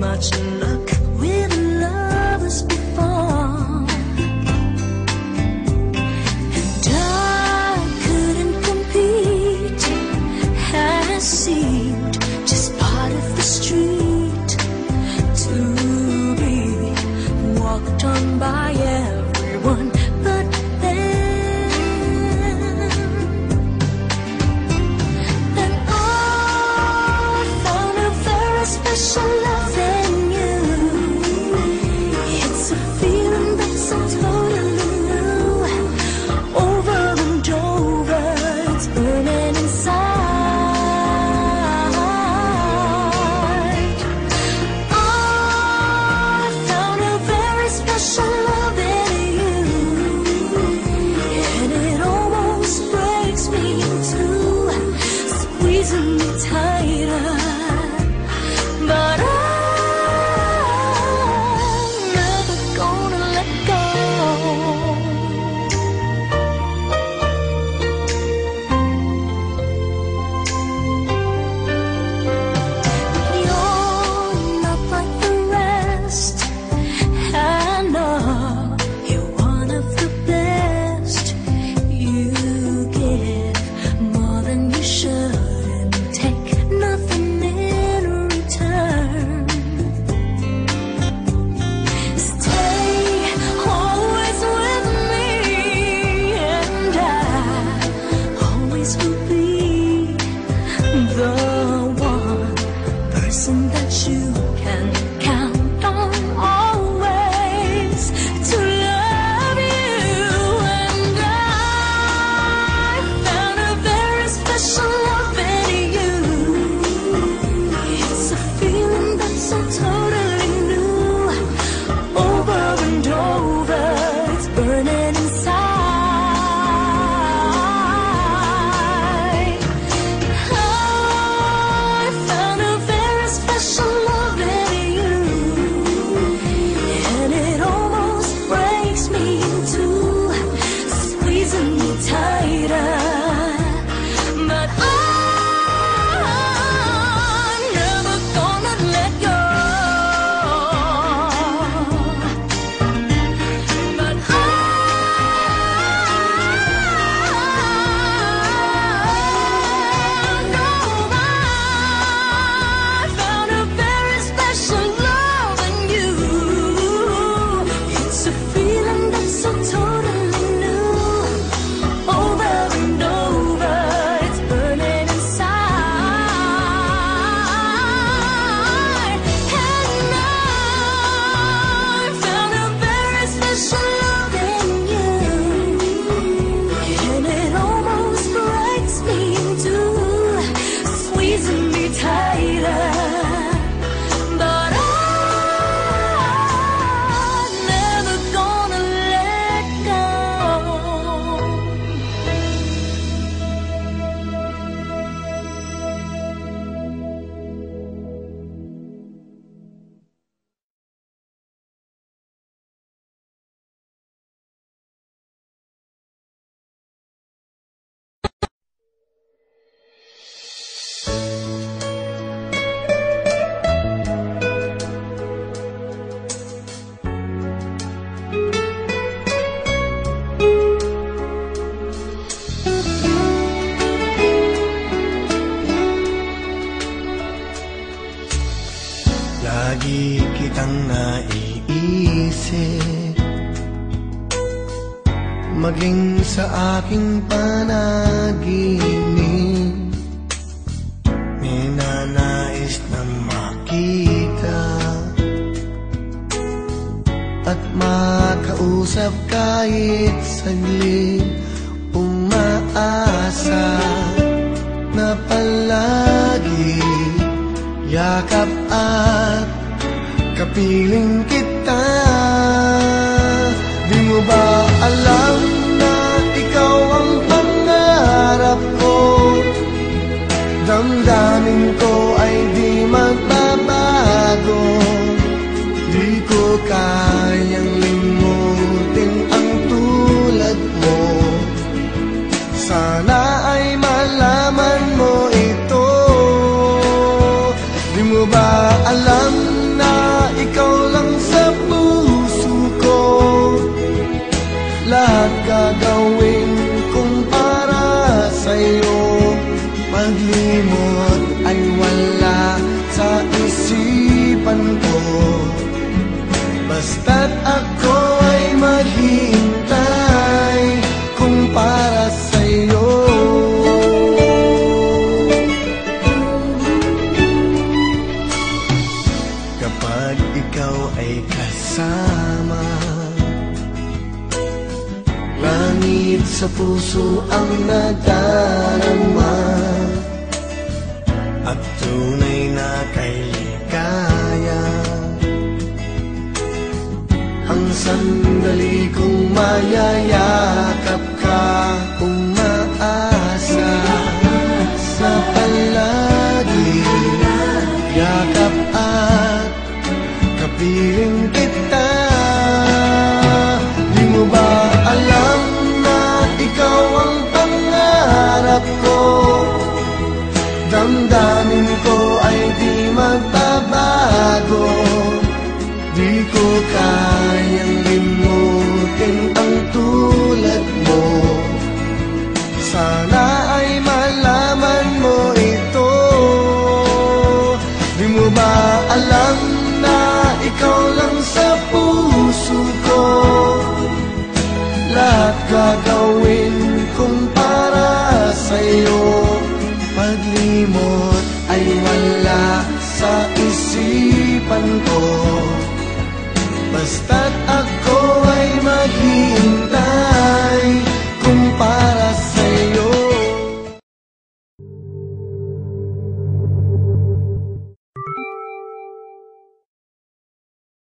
much luck with lovers before, and I couldn't compete. I seemed just part of the street, to be walked on by everyone. But then I found a very special love in you. It's a feeling that's so totally new. Over and over, it's burning inside. I found a very special love in you, and it almost breaks me in two, squeezing me tighter. But I'm never gonna let go. You're not like the rest. I know you're one of the best. You give more than you should and take nothing in return. Stay always with me, and I always will be the one person that you can count on always to love you. And I found a very special love in you. It's a feeling that's so totally new. Over and over, it's burning inside. I found a very special love in you, and it almost breaks me in two, squeezing me tighter. But I'm never gonna let go. But I know I found a very special love in you. It's a feeling that's so totally new. Over and over, it's burning inside. And I found a very special love in you, and it almost breaks me in two, squeezing me tighter. But I'm never gonna let go. Lagi kitang naiisip, maging sa aking panaginip. Ninanais na makita at makausap kahit saglit. Umaasa na palagi yakap at kapiling kita. Di mo ba alam na ikaw ang pangarap ko? Damdamin ko ay di magbabago. Di ko kayang limutin ang tulad mo. Sana ay malaman mo ito. Di mo ba alam na Basta't ako ay maghintay kung para sa'yo. Kapag ikaw ay kasama, langit sa puso ang nadarama, at tunay na kay ligaya. Ang sandali kong mayayakap ka, umaasa sa palagi, yakap at kapiling